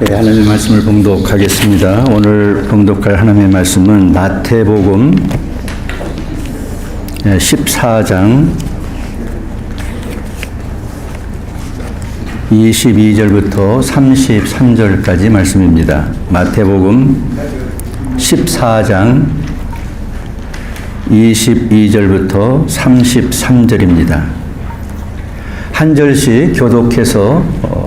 네, 하나님의 말씀을 봉독하겠습니다. 오늘 봉독할 하나님의 말씀은 마태복음 14장 22절부터 33절까지 말씀입니다. 마태복음 14장 22절부터 33절입니다. 한 절씩 교독해서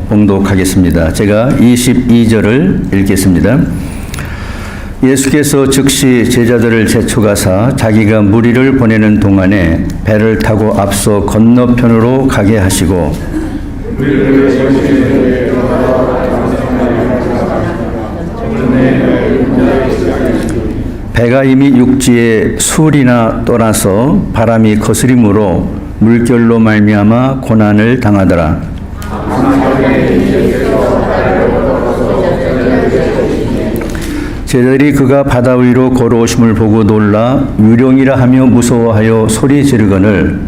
봉독하겠습니다. 제가 22절을 읽겠습니다. 예수께서 즉시 제자들을 재촉하사 자기가 무리를 보내는 동안에 배를 타고 앞서 건너편으로 가게 하시고 배가 이미 육지에 술이나 떠나서 바람이 거스림으로 물결로 말미암아 고난을 당하더라. 제자들이 그가 바다 위로 걸어오심을 보고 놀라 유령이라 하며 무서워하여 소리 지르거늘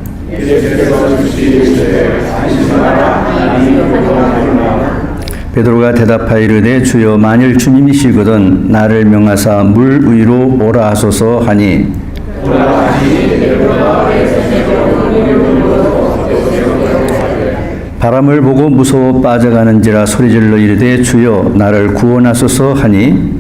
베드로가 대답하여 이르되 주여 만일 주님이시거든 나를 명하사 물 위로 오라 하소서 하니 바람을 보고 무서워 빠져가는지라 소리질러 이르되 주여 나를 구원하소서 하니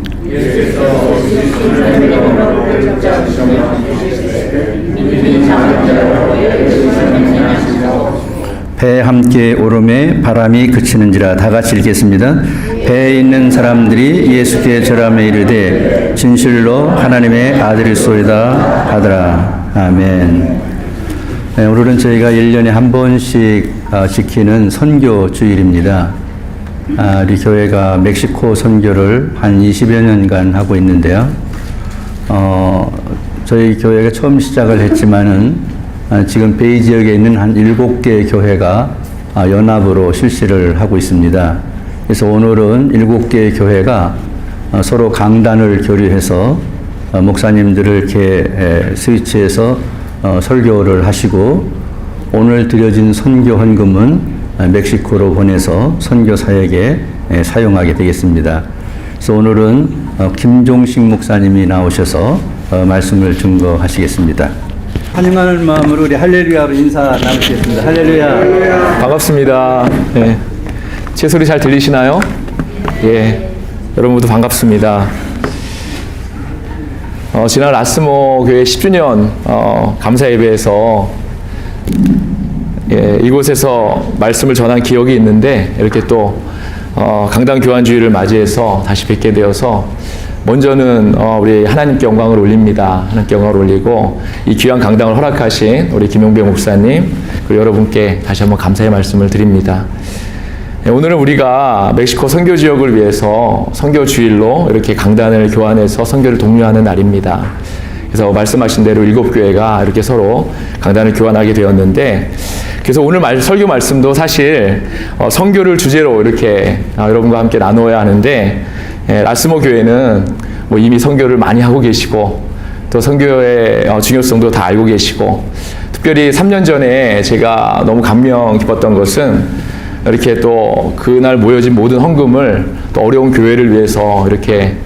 배에 함께 오름에 바람이 그치는지라. 다 같이 읽겠습니다. 배에 있는 사람들이 예수께 절하며 이르되 진실로 하나님의 아들이소이다 하더라. 아멘. 네, 오늘은 저희가 1년에 한 번씩 지키는 선교 주일입니다. 우리 교회가 멕시코 선교를 한 20여 년간 하고 있는데요. 저희 교회가 처음 시작을 했지만은 지금 베이 지역에 있는 한 7개 교회가 연합으로 실시를 하고 있습니다. 그래서 오늘은 7개의 교회가 서로 강단을 교류해서 목사님들을 이렇게 스위치해서 설교를 하시고 오늘 드려진 선교 헌금은 멕시코로 보내서 선교 사역에 사용하게 되겠습니다. 그래서 오늘은 김종식 목사님이 나오셔서 말씀을 증거하시겠습니다. 환영하는 마음으로 우리 할렐루야로 인사 나누시겠습니다. 할렐루야. 반갑습니다. 네. 제 소리 잘 들리시나요? 예. 여러분 모두 반갑습니다. 지난 라스모 교회 10주년 감사 예배에서 이곳에서 말씀을 전한 기억이 있는데 이렇게 또 강단 교환주의를 맞이해서 다시 뵙게 되어서 먼저는 우리 하나님께 영광을 올립니다. 하나님께 영광을 올리고 이 귀한 강당을 허락하신 우리 김용배 목사님 그리고 여러분께 다시 한번 감사의 말씀을 드립니다. 오늘은 우리가 멕시코 선교 지역을 위해서 선교 주일로 이렇게 강단을 교환해서 선교를 독려하는 날입니다. 그래서 말씀하신 대로 7교회가 이렇게 서로 강단을 교환하게 되었는데 그래서 오늘 설교 말씀도 사실 선교를 주제로 이렇게 여러분과 함께 나누어야 하는데 라스모 교회는 뭐 이미 선교를 많이 하고 계시고 또 선교의 중요성도 다 알고 계시고 특별히 3년 전에 제가 너무 감명 깊었던 것은 이렇게 또 그날 모여진 모든 헌금을 또 어려운 교회를 위해서 이렇게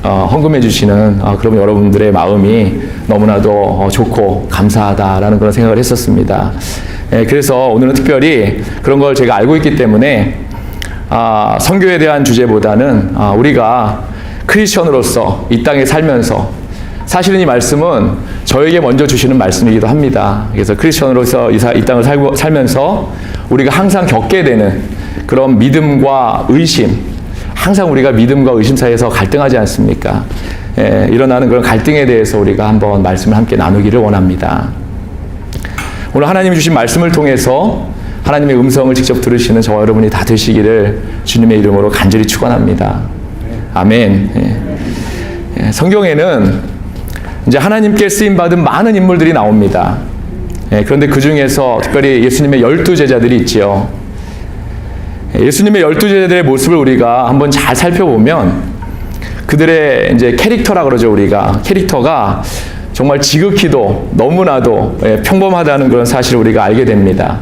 헌금해 주시는 그런 여러분들의 마음이 너무나도 좋고 감사하다라는 그런 생각을 했었습니다. 그래서 오늘은 특별히 그런 걸 제가 알고 있기 때문에 선교에 대한 주제보다는 우리가 크리스천으로서 이 땅에 살면서 사실은 이 말씀은 저에게 먼저 주시는 말씀이기도 합니다. 그래서 크리스천으로서 이 땅을 살면서 우리가 항상 겪게 되는 그런 믿음과 의심, 항상 우리가 믿음과 의심 사이에서 갈등하지 않습니까? 일어나는 그런 갈등에 대해서 우리가 한번 말씀을 함께 나누기를 원합니다. 오늘 하나님이 주신 말씀을 통해서 하나님의 음성을 직접 들으시는 저와 여러분이 다 되시기를 주님의 이름으로 간절히 축원합니다. 아멘. 성경에는 이제 하나님께 쓰임받은 많은 인물들이 나옵니다. 그런데 그 중에서 특별히 예수님의 12제자들이 있지요. 예수님의 12제자들의 모습을 우리가 한번 잘 살펴보면 그들의 이제 캐릭터라 그러죠. 우리가 캐릭터가 정말 지극히도 너무나도 평범하다는 그런 사실을 우리가 알게 됩니다.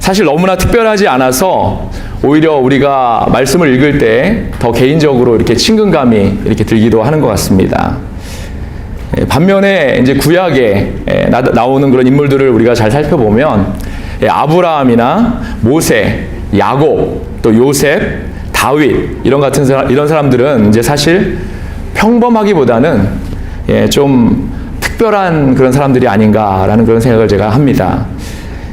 사실 너무나 특별하지 않아서 오히려 우리가 말씀을 읽을 때 더 개인적으로 이렇게 친근감이 이렇게 들기도 하는 것 같습니다. 반면에 이제 구약에 나오는 그런 인물들을 우리가 잘 살펴보면 아브라함이나 모세, 야곱, 또 요셉, 다윗 이런 사람들은 이제 사실 평범하기보다는 좀 특별한 그런 사람들이 아닌가라는 그런 생각을 제가 합니다.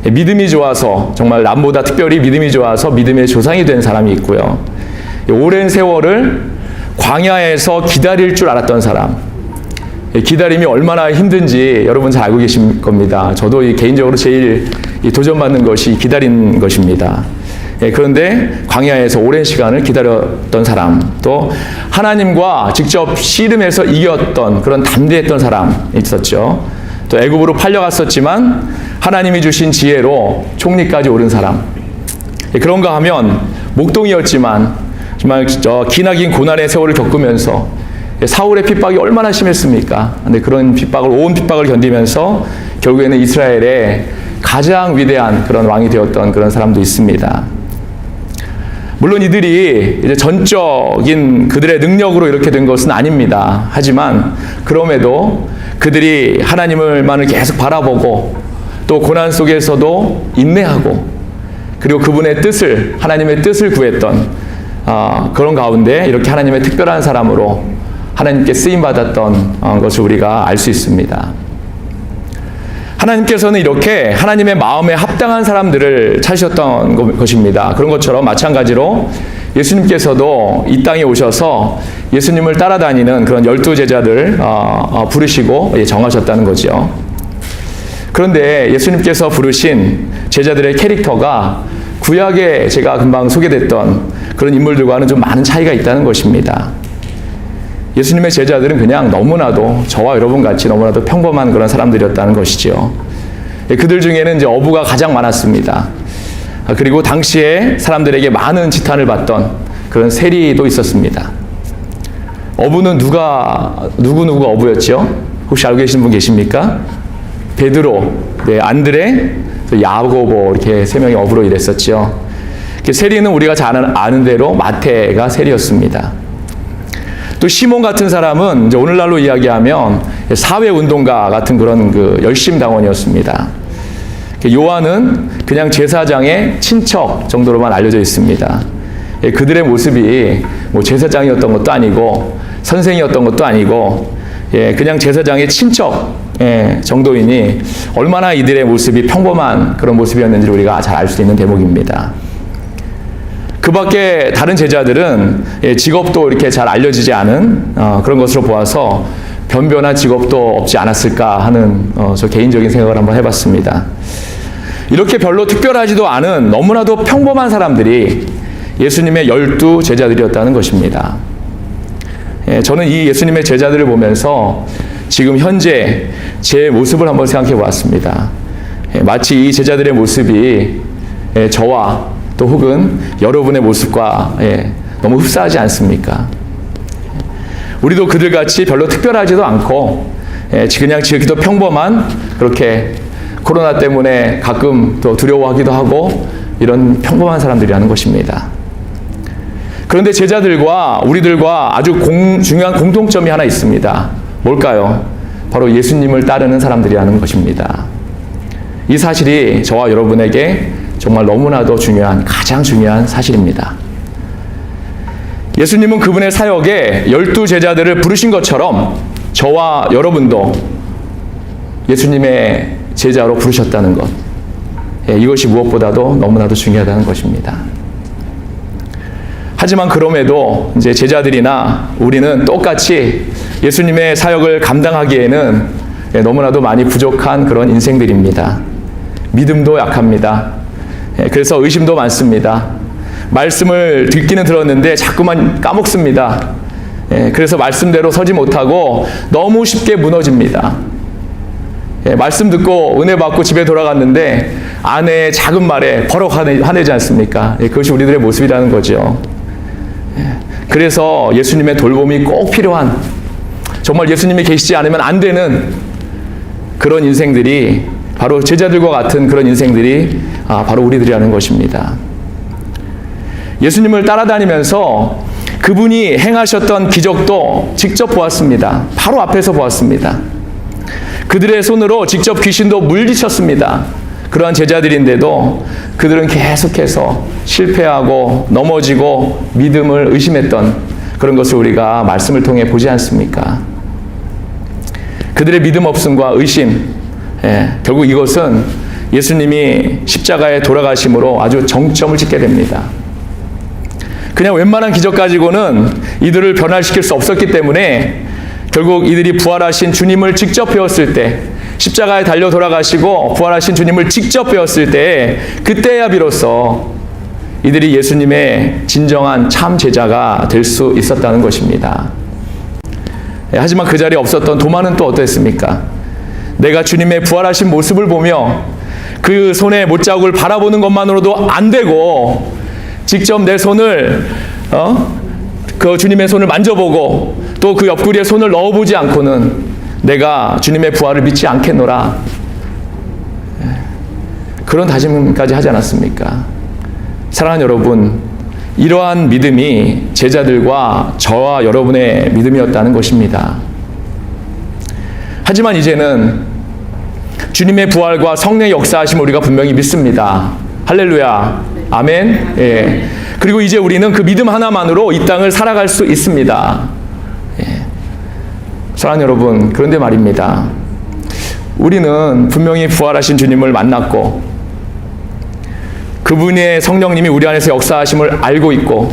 믿음이 좋아서 정말 남보다 특별히 믿음이 좋아서 믿음의 조상이 된 사람이 있고요. 오랜 세월을 광야에서 기다릴 줄 알았던 사람. 기다림이 얼마나 힘든지 여러분 잘 알고 계실 겁니다. 저도 개인적으로 제일 도전받는 것이 기다린 것입니다. 그런데 광야에서 오랜 시간을 기다렸던 사람, 또 하나님과 직접 씨름해서 이겼던 그런 담대했던 사람이 있었죠. 또 애굽으로 팔려갔었지만 하나님이 주신 지혜로 총리까지 오른 사람. 그런가 하면 목동이었지만 정말 기나긴 고난의 세월을 겪으면서 사울의 핍박이 얼마나 심했습니까? 근데 그런 온 핍박을 견디면서 결국에는 이스라엘의 가장 위대한 그런 왕이 되었던 그런 사람도 있습니다. 물론 이들이 이제 전적인 그들의 능력으로 이렇게 된 것은 아닙니다. 하지만 그럼에도 그들이 하나님을만을 계속 바라보고 또 고난 속에서도 인내하고 그리고 그분의 뜻을, 하나님의 뜻을 구했던 그런 가운데 이렇게 하나님의 특별한 사람으로 하나님께 쓰임받았던 것을 우리가 알 수 있습니다. 하나님께서는 이렇게 하나님의 마음에 합당한 사람들을 찾으셨던 것입니다. 그런 것처럼 마찬가지로 예수님께서도 이 땅에 오셔서 예수님을 따라다니는 그런 12제자들 부르시고 정하셨다는 거죠. 그런데 예수님께서 부르신 제자들의 캐릭터가 구약에 제가 금방 소개됐던 그런 인물들과는 좀 많은 차이가 있다는 것입니다. 예수님의 제자들은 그냥 너무나도 저와 여러분 같이 너무나도 평범한 그런 사람들이었다는 것이죠. 그들 중에는 이제 어부가 가장 많았습니다. 그리고 당시에 사람들에게 많은 지탄을 받던 그런 세리도 있었습니다. 어부는 누구 어부였죠? 혹시 알고 계시는 분 계십니까? 베드로, 안드레, 야고보 이렇게 세 명이 어부로 일했었죠. 세리는 우리가 잘 아는 대로 마태가 세리였습니다. 또 시몬 같은 사람은 이제 오늘날로 이야기하면 사회운동가 같은 그런 열심당원이었습니다. 요한은 그냥 제사장의 친척 정도로만 알려져 있습니다. 그들의 모습이 뭐 제사장이었던 것도 아니고 선생이었던 것도 아니고 그냥 제사장의 친척 정도이니 얼마나 이들의 모습이 평범한 그런 모습이었는지 우리가 잘 알 수 있는 대목입니다. 그 밖에 다른 제자들은 직업도 이렇게 잘 알려지지 않은 그런 것으로 보아서 변변한 직업도 없지 않았을까 하는 저 개인적인 생각을 한번 해봤습니다. 이렇게 별로 특별하지도 않은 너무나도 평범한 사람들이 예수님의 12 제자들이었다는 것입니다. 저는 이 예수님의 제자들을 보면서 지금 현재 제 모습을 한번 생각해 보았습니다. 마치 이 제자들의 모습이 저와 또 혹은 여러분의 모습과 너무 흡사하지 않습니까? 우리도 그들같이 별로 특별하지도 않고 그냥 지극히도 평범한 그렇게 코로나 때문에 가끔 또 두려워하기도 하고 이런 평범한 사람들이라는 것입니다. 그런데 제자들과 우리들과 아주 중요한 공통점이 하나 있습니다. 뭘까요? 바로 예수님을 따르는 사람들이라는 것입니다. 이 사실이 저와 여러분에게 정말 너무나도 가장 중요한 사실입니다. 예수님은 그분의 사역에 12 제자들을 부르신 것처럼 저와 여러분도 예수님의 제자로 부르셨다는 것. 이것이 무엇보다도 너무나도 중요하다는 것입니다. 하지만 그럼에도 이제 제자들이나 우리는 똑같이 예수님의 사역을 감당하기에는 너무나도 많이 부족한 그런 인생들입니다. 믿음도 약합니다. 그래서 의심도 많습니다. 말씀을 듣기는 들었는데 자꾸만 까먹습니다. 그래서 말씀대로 서지 못하고 너무 쉽게 무너집니다. 말씀 듣고 은혜 받고 집에 돌아갔는데 아내의 작은 말에 버럭 화내지 않습니까? 그것이 우리들의 모습이라는 거죠. 그래서 예수님의 돌봄이 꼭 필요한, 정말 예수님이 계시지 않으면 안 되는 그런 인생들이 바로 제자들과 같은 그런 인생들이 바로 우리들이라는 것입니다. 예수님을 따라다니면서 그분이 행하셨던 기적도 직접 보았습니다. 바로 앞에서 보았습니다. 그들의 손으로 직접 귀신도 물리쳤습니다. 그러한 제자들인데도 그들은 계속해서 실패하고 넘어지고 믿음을 의심했던 그런 것을 우리가 말씀을 통해 보지 않습니까? 그들의 믿음 없음과 의심, 결국 이것은 예수님이 십자가에 돌아가심으로 아주 정점을 찍게 됩니다. 그냥 웬만한 기적 가지고는 이들을 변화시킬 수 없었기 때문에 결국 이들이 부활하신 주님을 직접 배웠을 때, 십자가에 달려 돌아가시고 부활하신 주님을 직접 배웠을 때, 그때야 비로소 이들이 예수님의 진정한 참 제자가 될 수 있었다는 것입니다. 하지만 그 자리에 없었던 도마는 또 어땠습니까? 내가 주님의 부활하신 모습을 보며 그 손의 못자국을 바라보는 것만으로도 안 되고 직접 내 손을 그 주님의 손을 만져보고 또 그 옆구리에 손을 넣어보지 않고는 내가 주님의 부활을 믿지 않겠노라, 그런 다짐까지 하지 않았습니까? 사랑하는 여러분, 이러한 믿음이 제자들과 저와 여러분의 믿음이었다는 것입니다. 하지만 이제는 주님의 부활과 성령의 역사하심을 우리가 분명히 믿습니다. 할렐루야, 아멘. 예. 그리고 이제 우리는 그 믿음 하나만으로 이 땅을 살아갈 수 있습니다. 예. 사랑하는 여러분, 그런데 말입니다. 우리는 분명히 부활하신 주님을 만났고 그분의 성령님이 우리 안에서 역사하심을 알고 있고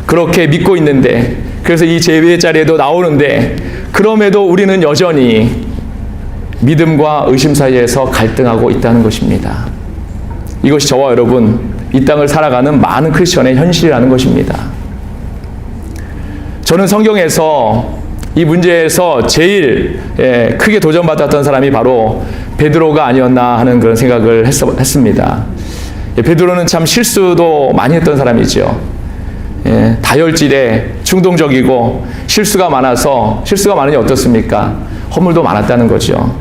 그렇게 믿고 있는데, 그래서 이 제비의 자리에도 나오는데, 그럼에도 우리는 여전히 믿음과 의심 사이에서 갈등하고 있다는 것입니다. 이것이 저와 여러분, 이 땅을 살아가는 많은 크리스천의 현실이라는 것입니다. 저는 성경에서 이 문제에서 제일 크게 도전받았던 사람이 바로 베드로가 아니었나 하는 그런 생각을 했습니다. 베드로는 참 실수도 많이 했던 사람이죠. 다혈질에 충동적이고 실수가 많으니 어떻습니까? 허물도 많았다는 거죠.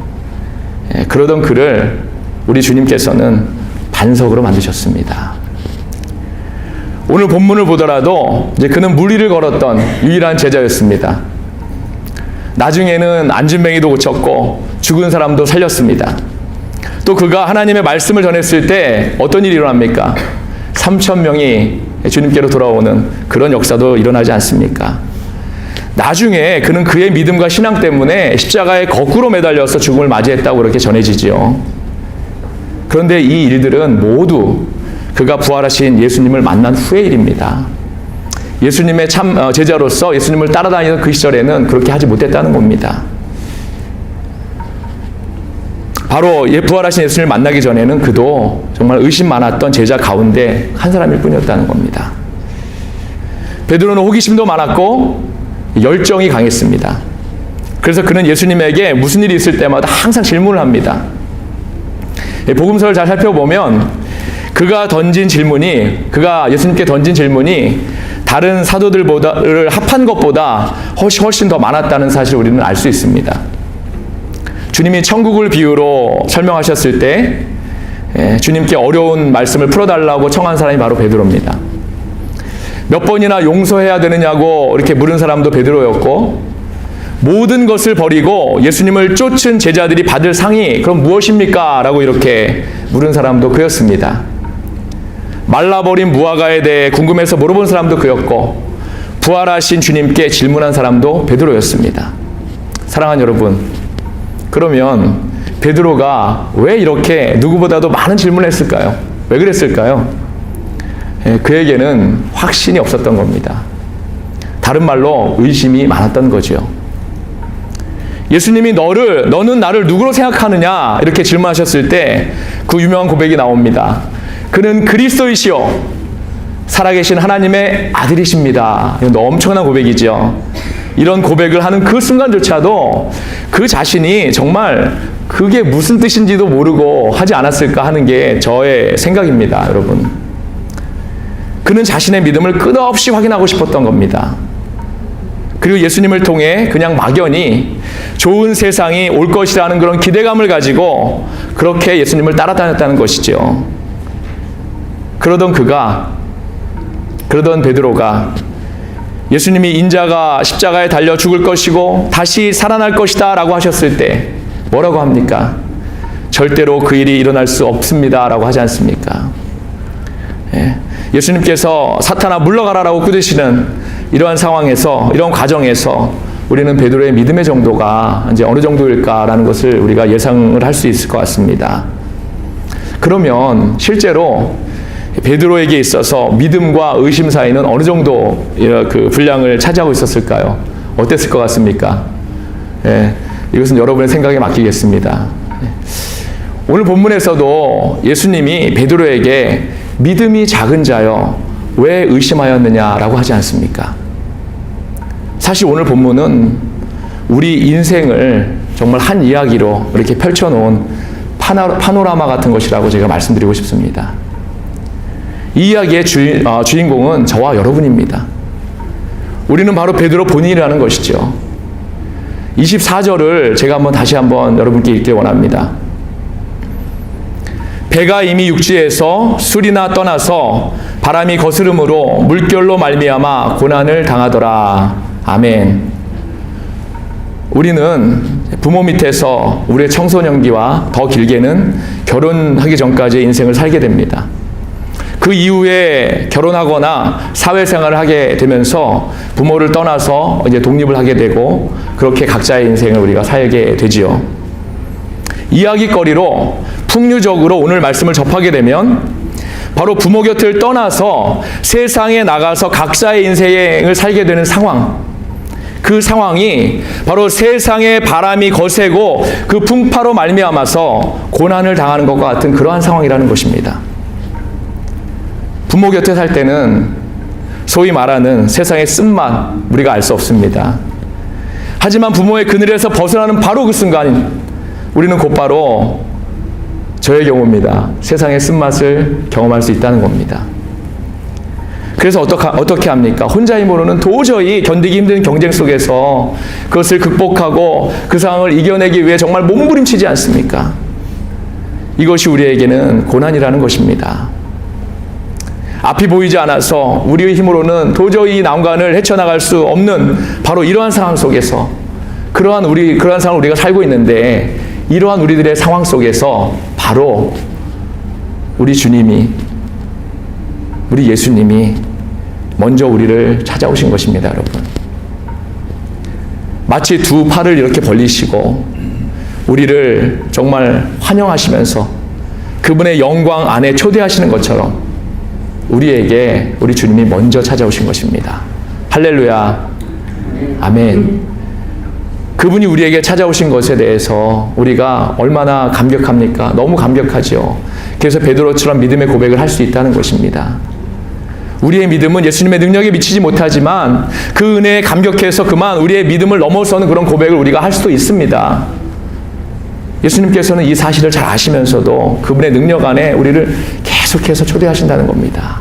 그러던 그를 우리 주님께서는 반석으로 만드셨습니다. 오늘 본문을 보더라도 이제 그는 무리를 걸었던 유일한 제자였습니다. 나중에는 안진뱅이도 고쳤고 죽은 사람도 살렸습니다. 또 그가 하나님의 말씀을 전했을 때 어떤 일이 일어납니까? 3,000명이 주님께로 돌아오는 그런 역사도 일어나지 않습니까? 나중에 그는 그의 믿음과 신앙 때문에 십자가에 거꾸로 매달려서 죽음을 맞이했다고 그렇게 전해지지요. 그런데 이 일들은 모두 그가 부활하신 예수님을 만난 후의 일입니다. 예수님의 참 제자로서 예수님을 따라다니던 그 시절에는 그렇게 하지 못했다는 겁니다. 바로 부활하신 예수님을 만나기 전에는 그도 정말 의심 많았던 제자 가운데 한 사람일 뿐이었다는 겁니다. 베드로는 호기심도 많았고 열정이 강했습니다. 그래서 그는 예수님에게 무슨 일이 있을 때마다 항상 질문을 합니다. 복음서를 잘 살펴보면 그가 예수님께 던진 질문이 다른 사도들보다를 합한 것보다 훨씬 더 많았다는 사실을 우리는 알 수 있습니다. 주님이 천국을 비유로 설명하셨을 때 주님께 어려운 말씀을 풀어달라고 청한 사람이 바로 베드로입니다. 몇 번이나 용서해야 되느냐고 이렇게 물은 사람도 베드로였고, 모든 것을 버리고 예수님을 쫓은 제자들이 받을 상이 그럼 무엇입니까? 라고 이렇게 물은 사람도 그였습니다. 말라버린 무화과에 대해 궁금해서 물어본 사람도 그였고, 부활하신 주님께 질문한 사람도 베드로였습니다. 사랑하는 여러분, 그러면 베드로가 왜 이렇게 누구보다도 많은 질문을 했을까요? 왜 그랬을까요? 그에게는 확신이 없었던 겁니다. 다른 말로 의심이 많았던 거죠. 예수님이 너는 나를 누구로 생각하느냐? 이렇게 질문하셨을 때 그 유명한 고백이 나옵니다. 그는 그리스도이시요 살아계신 하나님의 아들이십니다. 이건 엄청난 고백이죠. 이런 고백을 하는 그 순간조차도 그 자신이 정말 그게 무슨 뜻인지도 모르고 하지 않았을까 하는 게 저의 생각입니다, 여러분. 그는 자신의 믿음을 끝없이 확인하고 싶었던 겁니다. 그리고 예수님을 통해 그냥 막연히 좋은 세상이 올 것이라는 그런 기대감을 가지고 그렇게 예수님을 따라다녔다는 것이죠. 그러던 베드로가 예수님이 인자가 십자가에 달려 죽을 것이고 다시 살아날 것이다 라고 하셨을 때 뭐라고 합니까? 절대로 그 일이 일어날 수 없습니다 라고 하지 않습니까? 예수님께서 사탄아 물러가라라고 꾸짖으시는 이러한 상황에서, 이런 과정에서 우리는 베드로의 믿음의 정도가 이제 어느 정도일까라는 것을 우리가 예상을 할 수 있을 것 같습니다. 그러면 실제로 베드로에게 있어서 믿음과 의심 사이는 어느 정도 그 분량을 차지하고 있었을까요? 어땠을 것 같습니까? 이것은 여러분의 생각에 맡기겠습니다. 오늘 본문에서도 예수님이 베드로에게 믿음이 작은 자여 왜 의심하였느냐라고 하지 않습니까? 사실 오늘 본문은 우리 인생을 정말 한 이야기로 이렇게 펼쳐놓은 파노라마 같은 것이라고 제가 말씀드리고 싶습니다. 이 이야기의 주인공은 저와 여러분입니다. 우리는 바로 베드로 본인이라는 것이죠. 24절을 제가 다시 한번 여러분께 읽기 원합니다. 배가 이미 육지에서 술이나 떠나서 바람이 거스름으로 물결로 말미암아 고난을 당하더라. 아멘. 우리는 부모 밑에서 우리의 청소년기와 더 길게는 결혼하기 전까지의 인생을 살게 됩니다. 그 이후에 결혼하거나 사회생활을 하게 되면서 부모를 떠나서 이제 독립을 하게 되고 그렇게 각자의 인생을 우리가 살게 되지요. 이야기거리로 풍류적으로 오늘 말씀을 접하게 되면 바로 부모 곁을 떠나서 세상에 나가서 각자의 인생을 살게 되는 상황, 그 상황이 바로 세상의 바람이 거세고 그 풍파로 말미암아서 고난을 당하는 것과 같은 그러한 상황이라는 것입니다. 부모 곁에 살 때는 소위 말하는 세상의 쓴맛 우리가 알 수 없습니다. 하지만 부모의 그늘에서 벗어나는 바로 그 순간 우리는 곧바로 저의 경우입니다. 세상의 쓴맛을 경험할 수 있다는 겁니다. 그래서 어떻게 합니까? 혼자 힘으로는 도저히 견디기 힘든 경쟁 속에서 그것을 극복하고 그 상황을 이겨내기 위해 정말 몸부림치지 않습니까? 이것이 우리에게는 고난이라는 것입니다. 앞이 보이지 않아서 우리의 힘으로는 도저히 이 난관을 헤쳐나갈 수 없는 바로 이러한 상황 속에서 그러한 상황을 우리가 살고 있는데 이러한 우리들의 상황 속에서 바로 우리 주님이, 우리 예수님이 먼저 우리를 찾아오신 것입니다, 여러분. 마치 두 팔을 이렇게 벌리시고 우리를 정말 환영하시면서 그분의 영광 안에 초대하시는 것처럼 우리에게 우리 주님이 먼저 찾아오신 것입니다. 할렐루야. 아멘. 그분이 우리에게 찾아오신 것에 대해서 우리가 얼마나 감격합니까? 너무 감격하죠. 그래서 베드로처럼 믿음의 고백을 할 수 있다는 것입니다. 우리의 믿음은 예수님의 능력에 미치지 못하지만 그 은혜에 감격해서 그만 우리의 믿음을 넘어서는 그런 고백을 우리가 할 수도 있습니다. 예수님께서는 이 사실을 잘 아시면서도 그분의 능력 안에 우리를 계속해서 초대하신다는 겁니다.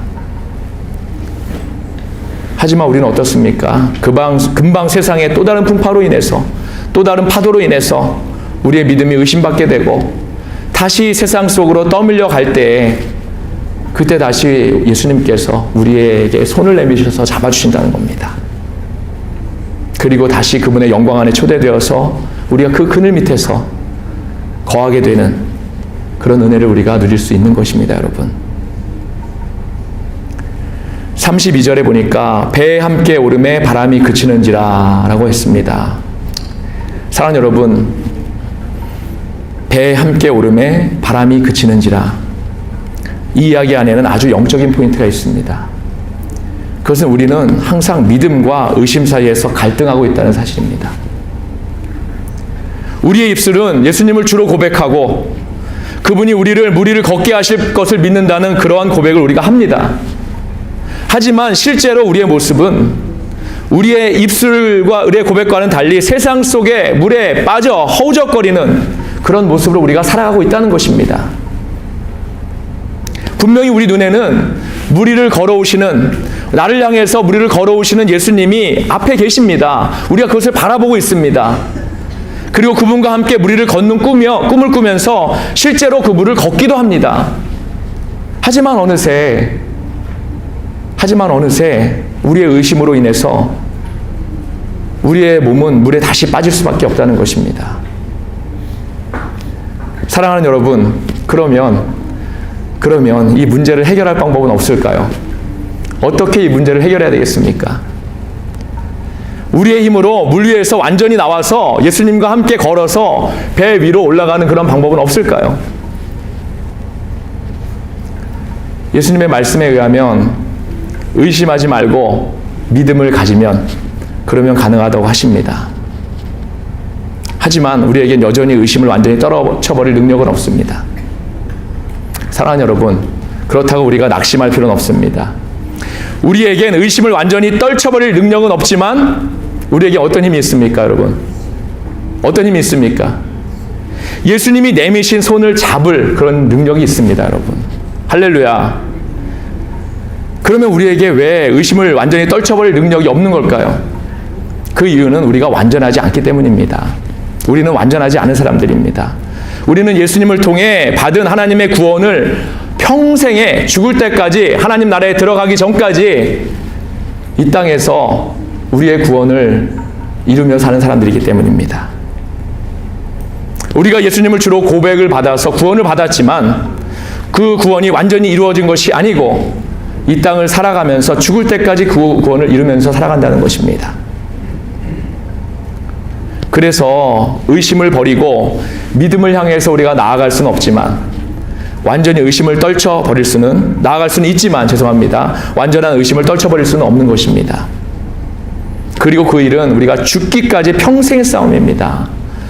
하지만 우리는 어떻습니까? 금방 세상의 또 다른 풍파로 인해서, 또 다른 파도로 인해서 우리의 믿음이 의심받게 되고 다시 세상 속으로 떠밀려 갈 때 그때 다시 예수님께서 우리에게 손을 내미셔서 잡아주신다는 겁니다. 그리고 다시 그분의 영광 안에 초대되어서 우리가 그 그늘 밑에서 거하게 되는 그런 은혜를 우리가 누릴 수 있는 것입니다, 여러분. 32절에 보니까 배에 함께 오름에 바람이 그치는지라 라고 했습니다. 사랑하는 여러분, 배에 함께 오름에 바람이 그치는지라, 이 이야기 안에는 아주 영적인 포인트가 있습니다. 그것은 우리는 항상 믿음과 의심 사이에서 갈등하고 있다는 사실입니다. 우리의 입술은 예수님을 주로 고백하고 그분이 무리를 걷게 하실 것을 믿는다는 그러한 고백을 우리가 합니다. 하지만 실제로 우리의 모습은 우리의 입술과 우리의 고백과는 달리 세상 속에 물에 빠져 허우적거리는 그런 모습으로 우리가 살아가고 있다는 것입니다. 분명히 우리 눈에는 무리를 걸어오시는 나를 향해서 무리를 걸어오시는 예수님이 앞에 계십니다. 우리가 그것을 바라보고 있습니다. 그리고 그분과 함께 무리를 걷는 꿈을 꾸면서 실제로 그 물을 걷기도 합니다. 하지만 어느새 우리의 의심으로 인해서 우리의 몸은 물에 다시 빠질 수밖에 없다는 것입니다. 사랑하는 여러분, 그러면 이 문제를 해결할 방법은 없을까요? 어떻게 이 문제를 해결해야 되겠습니까? 우리의 힘으로 물 위에서 완전히 나와서 예수님과 함께 걸어서 배 위로 올라가는 그런 방법은 없을까요? 예수님의 말씀에 의하면 의심하지 말고 믿음을 가지면 그러면 가능하다고 하십니다. 하지만 우리에겐 여전히 의심을 완전히 떨어쳐버릴 능력은 없습니다. 사랑하는 여러분, 그렇다고 우리가 낙심할 필요는 없습니다. 우리에겐 의심을 완전히 떨쳐버릴 능력은 없지만 우리에게 어떤 힘이 있습니까, 여러분? 어떤 힘이 있습니까? 예수님이 내미신 손을 잡을 그런 능력이 있습니다, 여러분. 할렐루야. 그러면 우리에게 왜 의심을 완전히 떨쳐버릴 능력이 없는 걸까요? 그 이유는 우리가 완전하지 않기 때문입니다. 우리는 완전하지 않은 사람들입니다. 우리는 예수님을 통해 받은 하나님의 구원을 평생에 죽을 때까지 하나님 나라에 들어가기 전까지 이 땅에서 우리의 구원을 이루며 사는 사람들이기 때문입니다. 우리가 예수님을 주로 고백을 받아서 구원을 받았지만 그 구원이 완전히 이루어진 것이 아니고 이 땅을 살아가면서 죽을 때까지 그 구원을 이루면서 살아간다는 것입니다. 그래서 의심을 버리고 믿음을 향해서 우리가 나아갈 수는 없지만 완전히 의심을 떨쳐버릴 수는 나아갈 수는 있지만 완전한 의심을 떨쳐버릴 수는 없는 것입니다. 그리고 그 일은 우리가 죽기까지 평생의 싸움입니다.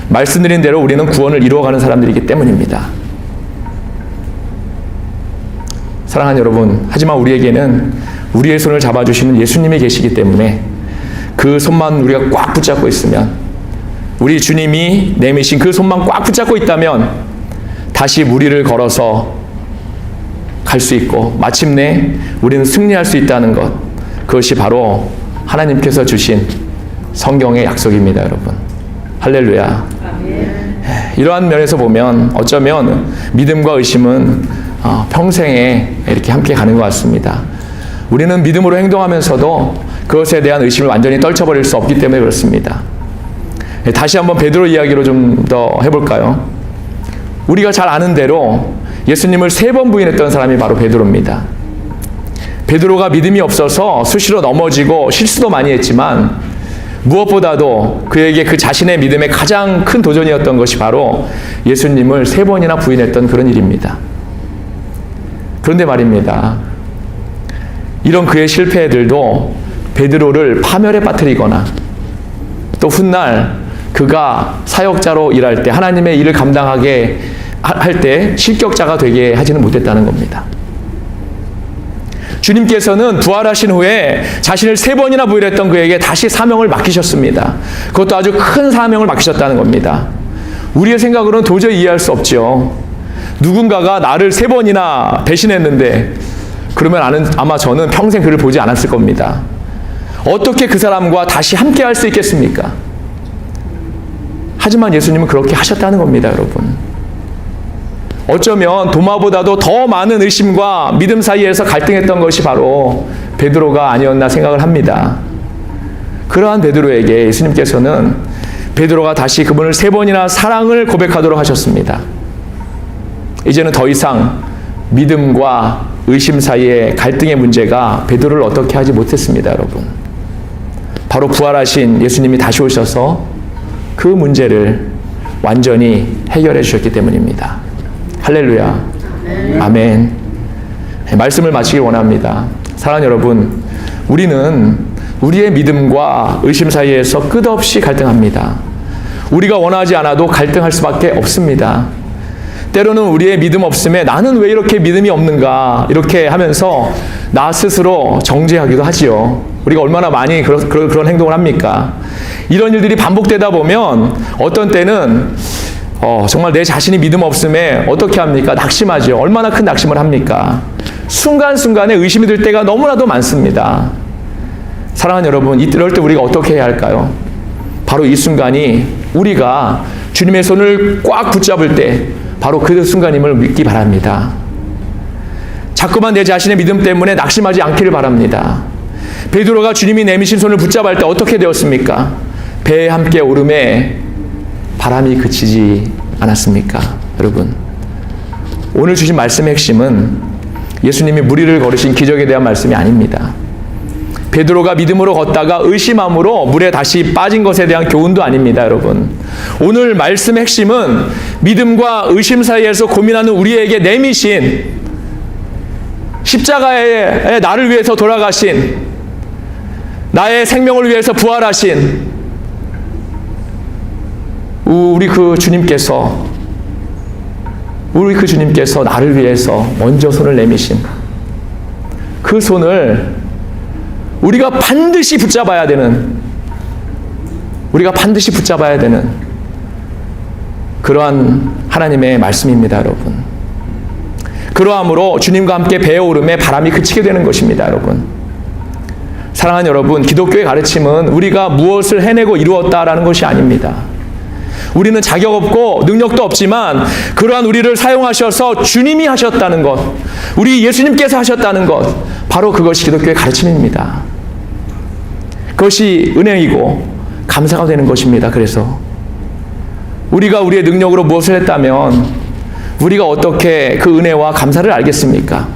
말씀드린 대로 우리는 구원을 이루어가는 사람들이기 때문입니다. 사랑하는 여러분, 하지만 우리에게는 우리의 손을 잡아주시는 예수님이 계시기 때문에 그 손만 우리가 꽉 붙잡고 있으면, 우리 주님이 내미신 그 손만 꽉 붙잡고 있다면 다시 무리를 걸어서 갈 수 있고 마침내 우리는 승리할 수 있다는 것, 그것이 바로 하나님께서 주신 성경의 약속입니다, 여러분. 할렐루야. 이러한 면에서 보면 어쩌면 믿음과 의심은 평생에 이렇게 함께 가는 것 같습니다. 우리는 믿음으로 행동하면서도 그것에 대한 의심을 완전히 떨쳐버릴 수 없기 때문에 그렇습니다. 다시 한번 베드로 이야기로 좀 더 해볼까요? 우리가 잘 아는 대로 예수님을 3번 부인했던 사람이 바로 베드로입니다. 베드로가 믿음이 없어서 수시로 넘어지고 실수도 많이 했지만 무엇보다도 그에게 그 자신의 믿음의 가장 큰 도전이었던 것이 바로 예수님을 3번이나 부인했던 그런 일입니다. 그런데 말입니다. 이런 그의 실패들도 베드로를 파멸에 빠뜨리거나 또 훗날 그가 사역자로 일할 때 하나님의 일을 감당하게 할 때 실격자가 되게 하지는 못했다는 겁니다. 주님께서는 부활하신 후에 자신을 3번이나 부인했던 그에게 다시 사명을 맡기셨습니다. 그것도 아주 큰 사명을 맡기셨다는 겁니다. 우리의 생각으로는 도저히 이해할 수 없죠. 누군가가 나를 3번이나 배신했는데 그러면 아마 저는 평생 그를 보지 않았을 겁니다. 어떻게 그 사람과 다시 함께 할 수 있겠습니까? 하지만 예수님은 그렇게 하셨다는 겁니다, 여러분. 어쩌면 도마보다도 더 많은 의심과 믿음 사이에서 갈등했던 것이 바로 베드로가 아니었나 생각을 합니다. 그러한 베드로에게 예수님께서는 베드로가 다시 그분을 3번이나 사랑을 고백하도록 하셨습니다. 이제는 더 이상 믿음과 의심 사이의 갈등의 문제가 베드로를 어떻게 하지 못했습니다, 여러분. 바로 부활하신 예수님이 다시 오셔서 그 문제를 완전히 해결해 주셨기 때문입니다. 할렐루야. 아멘. 말씀을 마치길 원합니다. 사랑하는 여러분, 우리는 우리의 믿음과 의심 사이에서 끝없이 갈등합니다. 우리가 원하지 않아도 갈등할 수밖에 없습니다. 때로는 우리의 믿음 없음에 나는 왜 이렇게 믿음이 없는가 이렇게 하면서 나 스스로 정죄하기도 하지요. 우리가 얼마나 많이 그런 행동을 합니까? 이런 일들이 반복되다 보면 어떤 때는 정말 내 자신이 믿음 없음에 어떻게 합니까? 낙심하죠. 얼마나 큰 낙심을 합니까? 순간순간에 의심이 들 때가 너무나도 많습니다. 사랑하는 여러분, 이럴 때 우리가 어떻게 해야 할까요? 바로 이 순간이 우리가 주님의 손을 꽉 붙잡을 때 바로 그 순간임을 믿기 바랍니다. 자꾸만 내 자신의 믿음 때문에 낙심하지 않기를 바랍니다. 베드로가 주님이 내미신 손을 붙잡을 때 어떻게 되었습니까? 배에 함께 오름에 바람이 그치지 않았습니까? 여러분, 오늘 주신 말씀의 핵심은 예수님이 무리를 걸으신 기적에 대한 말씀이 아닙니다. 베드로가 믿음으로 걷다가 의심함으로 물에 다시 빠진 것에 대한 교훈도 아닙니다, 여러분. 오늘 말씀의 핵심은 믿음과 의심 사이에서 고민하는 우리에게 내미신 십자가에 나를 위해서 돌아가신, 나의 생명을 위해서 부활하신 우리 그 주님께서 나를 위해서 먼저 손을 내미신 그 손을 우리가 반드시 붙잡아야 되는 그러한 하나님의 말씀입니다, 여러분. 그러함으로 주님과 함께 배에 오름에 바람이 그치게 되는 것입니다, 여러분. 사랑하는 여러분, 기독교의 가르침은 우리가 무엇을 해내고 이루었다라는 것이 아닙니다. 우리는 자격 없고 능력도 없지만 그러한 우리를 사용하셔서 주님이 하셨다는 것, 우리 예수님께서 하셨다는 것, 바로 그것이 기독교의 가르침입니다. 그것이 은혜이고 감사가 되는 것입니다. 그래서 우리가 우리의 능력으로 무엇을 했다면 우리가 어떻게 그 은혜와 감사를 알겠습니까?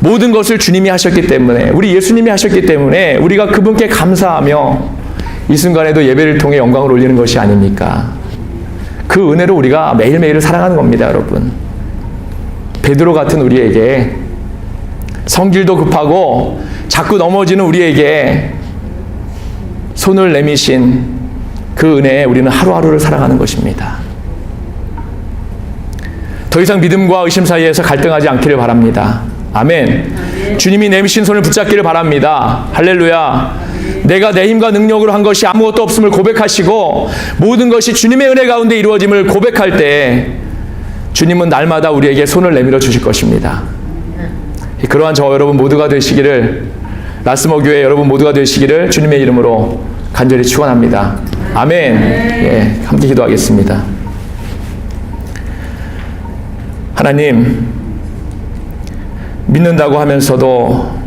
모든 것을 주님이 하셨기 때문에, 우리 예수님이 하셨기 때문에 우리가 그분께 감사하며 이 순간에도 예배를 통해 영광을 올리는 것이 아닙니까? 그 은혜로 우리가 매일매일을 사랑하는 겁니다, 여러분. 베드로 같은 우리에게, 성질도 급하고 자꾸 넘어지는 우리에게 손을 내미신 그 은혜에 우리는 하루하루를 살아가는 것입니다. 더 이상 믿음과 의심 사이에서 갈등하지 않기를 바랍니다. 아멘. 주님이 내미신 손을 붙잡기를 바랍니다. 할렐루야. 내가 내 힘과 능력으로 한 것이 아무것도 없음을 고백하시고 모든 것이 주님의 은혜 가운데 이루어짐을 고백할 때 주님은 날마다 우리에게 손을 내밀어 주실 것입니다. 그러한 저 여러분 모두가 되시기를, 라스모 교회 여러분 모두가 되시기를 주님의 이름으로 간절히 축원합니다. 아멘. 예, 함께 기도하겠습니다. 하나님, 믿는다고 하면서도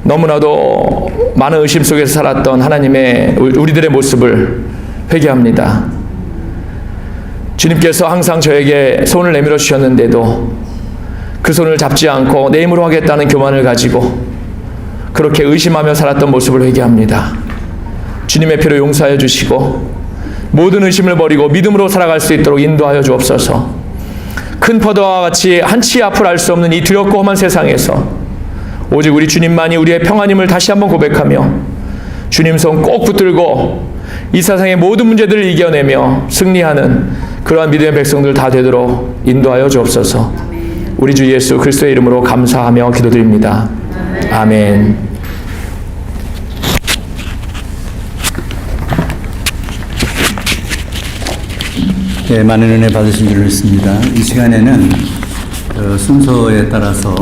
너무나도 많은 의심 속에서 살았던 하나님의 우리들의 모습을 회개합니다. 주님께서 항상 저에게 손을 내밀어 주셨는데도 그 손을 잡지 않고 내 힘으로 하겠다는 교만을 가지고 그렇게 의심하며 살았던 모습을 회개합니다. 주님의 피로 용서하여 주시고 모든 의심을 버리고 믿음으로 살아갈 수 있도록 인도하여 주옵소서. 큰 포도와 같이 한치 앞을 알 수 없는 이 두렵고 험한 세상에서 오직 우리 주님만이 우리의 평안임을 다시 한번 고백하며 주님 손 꼭 붙들고 이 세상의 모든 문제들을 이겨내며 승리하는 그러한 믿음의 백성들 다 되도록 인도하여 주옵소서. 우리 주 예수 그리스도의 이름으로 감사하며 기도드립니다. 아멘. 네, 많은 은혜 받으신 줄 믿습니다. 이 시간에는 순서에 따라서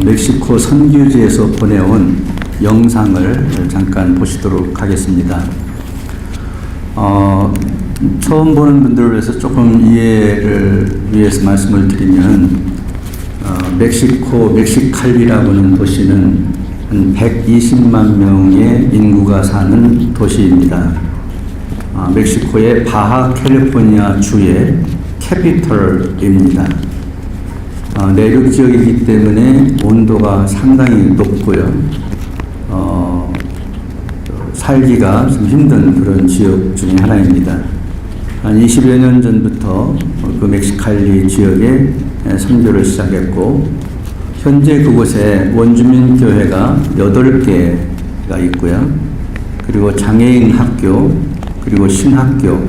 멕시코 선교지에서 보내온 영상을 잠깐 보시도록 하겠습니다. 처음 보는 분들을 위해서 조금 이해를 위해서 말씀을 드리면, 멕시칼리라고는 도시는 한 120만 명의 인구가 사는 도시입니다. 멕시코의 바하 캘리포니아 주의 캐피털입니다. 내륙 지역이기 때문에 온도가 상당히 높고요. 살기가 좀 힘든 그런 지역 중에 하나입니다. 한 20여 년 전부터 그 멕시칼리 지역에 선교를 시작했고, 현재 그곳에 원주민 교회가 8개가 있고요. 그리고 장애인 학교, 그리고 신학교,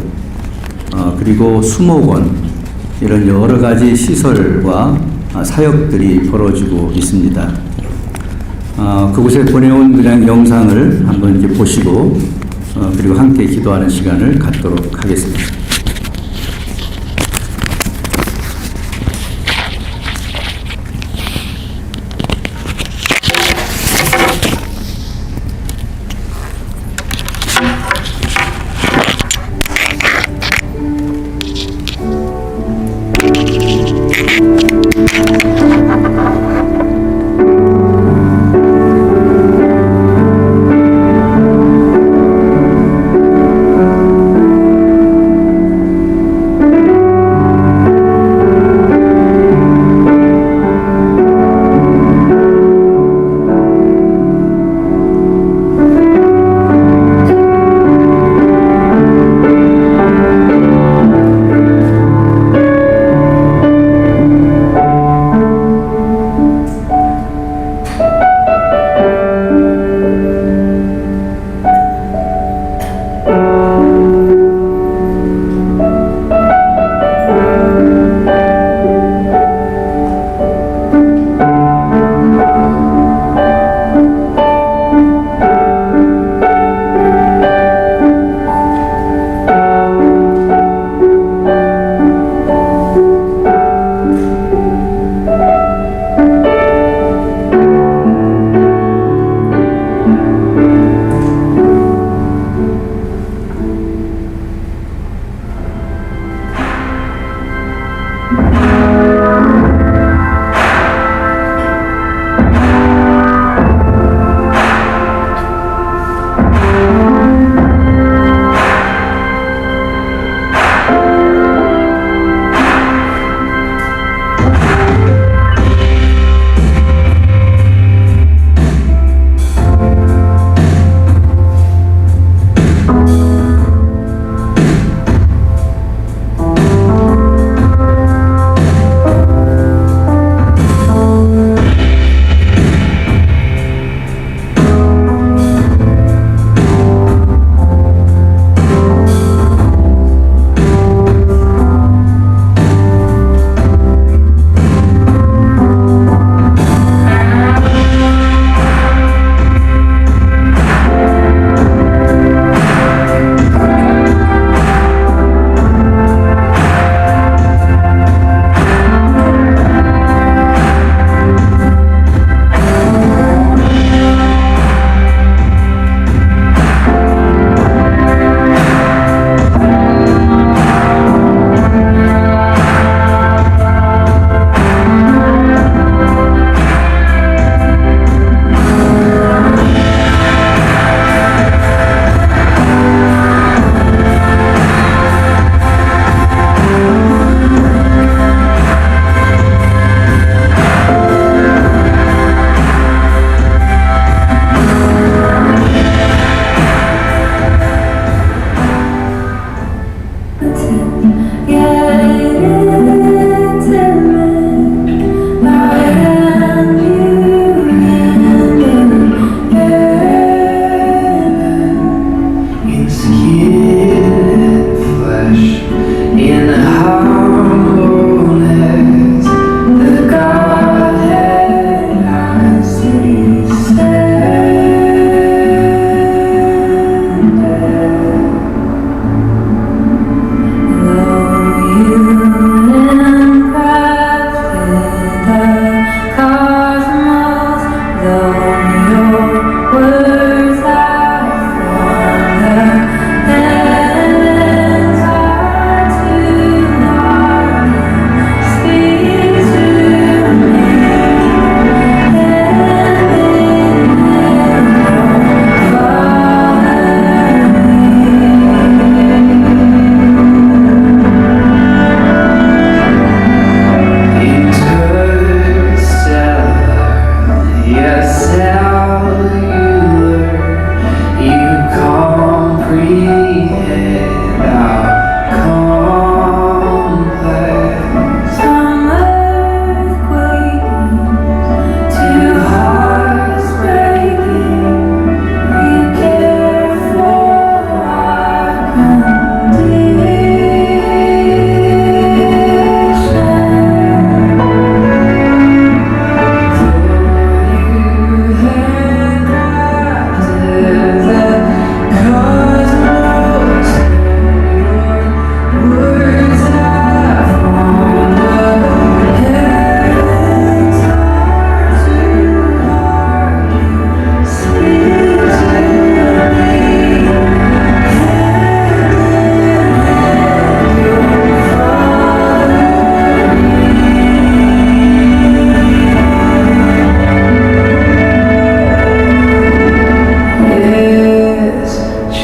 그리고 수목원, 이런 여러 가지 시설과 사역들이 벌어지고 있습니다. 그곳에 보내온 그냥 영상을 한번 이제 보시고, 그리고 함께 기도하는 시간을 갖도록 하겠습니다.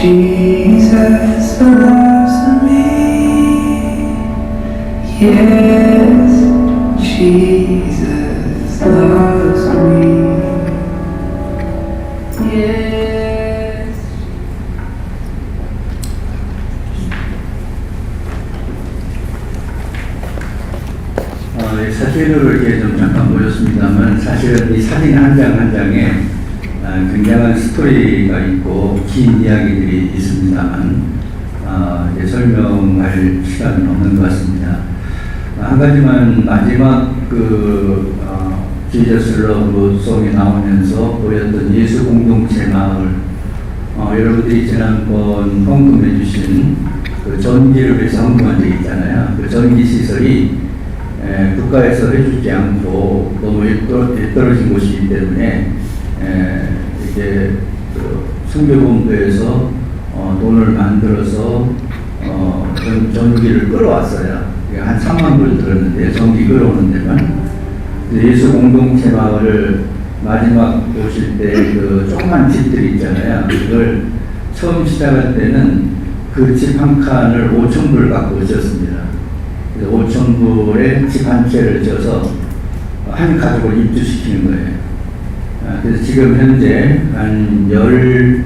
Jesus loves me. Yes, Jesus loves me. Yes. 사진으로 이렇게 좀 잠깐 보였습니다만 사실은 이 사진 한 장 한 장에 굉장한 스토리가 있고 긴 이야기들이 있습니다만 이제 설명할 시간은 없는 것 같습니다. 한 가지만 마지막 지저스 러브 송이 나오면서 보였던 예수 공동체 마을, 여러분들이 지난번 헌금해 주신 그 전기를 위해서 헌금한 적 있잖아요. 그 전기 시설이 국가에서 해주지 않고 너무 떨어진 곳이기 때문에 이제 선교본부에서 돈을 만들어서 전기를 끌어왔어요. 한 3만 불 들었는데 전기 끌어오는 데만. 예수 공동체 마을을 마지막 오실 때 그 조그만 집들이 있잖아요. 그걸 처음 시작할 때는 그 집 한 칸을 5,000불 갖고 오셨습니다. 5,000불에 집 한 채를 져서 한 가족을 입주시키는 거예요. 그래서 지금 현재 한 11개,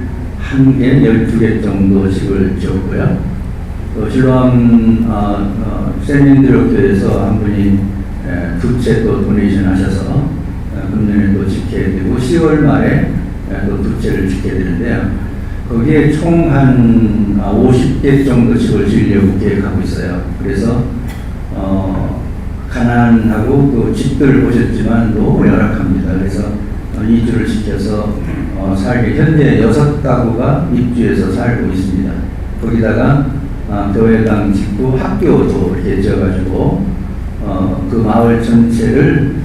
12개 정도 집을 지었고요. 또 실로암 세민드롭교에서 한 분이 2채 또 도네이션 하셔서 금년에 또 짓게 되고 10월 말에 또 2채를 짓게 되는데요. 거기에 총 한 50개 정도 집을 지으려고 계획하고 있어요. 그래서 가난하고 그 집들을 보셨지만 너무 열악합니다. 그래서 이주를 시켜서 살게 현재 6가구가 입주해서 살고 있습니다. 거기다가 교회당 짓고 학교도 이렇게 지어가지고 그 마을 전체를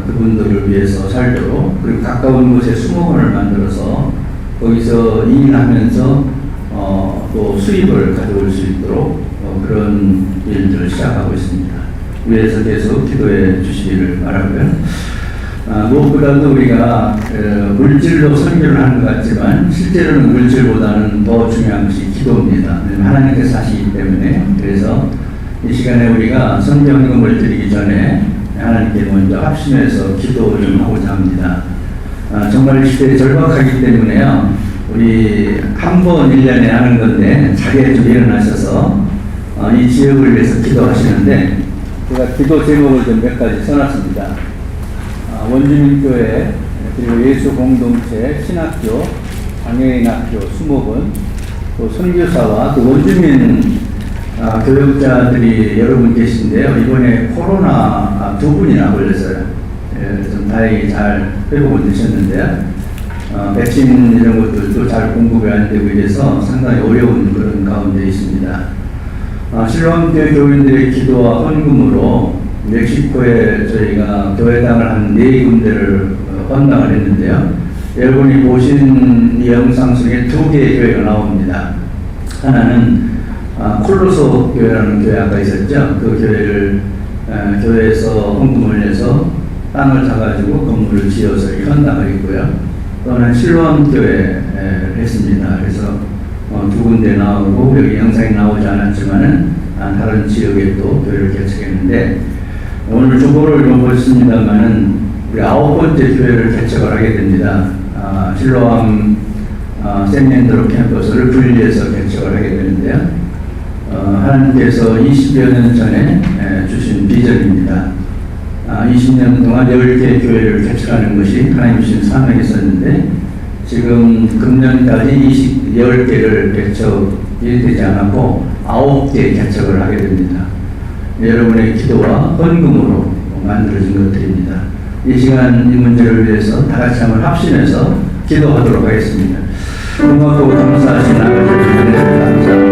그분들을 위해서 살도록, 그리고 가까운 곳에 수목원을 만들어서 거기서 일하면서 또 수입을 가져올 수 있도록 그런 일들을 시작하고 있습니다. 위에서 계속 기도해 주시기를 바라고요. 무엇보다도 우리가 물질로 선교를 하는 것 같지만 실제로는 물질보다는 더 중요한 것이 기도입니다. 하나님께서 하시기 때문에. 그래서 이 시간에 우리가 선교헌금을 드리기 전에 하나님께 먼저 합심해서 기도 좀 하고자 합니다. 정말 시대에 절박하기 때문에요. 우리 한 번 1년에 하는 건데 자리에 좀 일어나셔서 이 지역을 위해서 기도하시는데, 제가 기도 제목을 좀 몇 가지 써놨습니다. 원주민교회, 그리고 예수 공동체, 신학교, 장애인학교, 수목원, 또 선교사와 또 원주민 교육자들이 여러분 계신데요. 이번에 코로나 2분이나 걸렸어요. 좀 다행히 잘 회복은 되셨는데요. 백신 이런 것들도 잘 공급이 안 되고 이래서 상당히 어려운 그런 가운데 있습니다. 실로암교회 교인들의 기도와 헌금으로 멕시코에 저희가 교회당을 한 4군데를 헌당을 했는데요. 여러분이 보신 이 영상 속에 2개의 교회가 나옵니다. 하나는 콜로소 교회라는 교회 아까 있었죠. 그 교회를 교회에서 헌금을 내서 땅을 사가지고 건물을 지어서 헌당을 했고요. 또는 실로암 교회 했습니다. 그래서 2군데 나오고, 여기 영상이 나오지 않았지만은 다른 지역에 또 교회를 개척했는데, 오늘 주보를 좀 보셨습니다만은 우리 9번째 교회를 개척을 하게 됩니다. 실로암 세미엔드로 캠퍼스를 분리해서 개척을 하게 되는데요. 하나님께서 20여 년 전에 주신 비전입니다. 20년 동안 10개 교회를 개척하는 것이 하나님 주신 사명이었는데, 지금 금년까지 10개를 개척이 되지 않았고 9개 개척을 하게 됩니다. 여러분의 기도와 헌금으로 만들어진 것들입니다. 이 시간 이 문제를 위해서 다 같이 한번 합심해서 기도하도록 하겠습니다. 고맙고 감사하신 아버지, 감사합니다.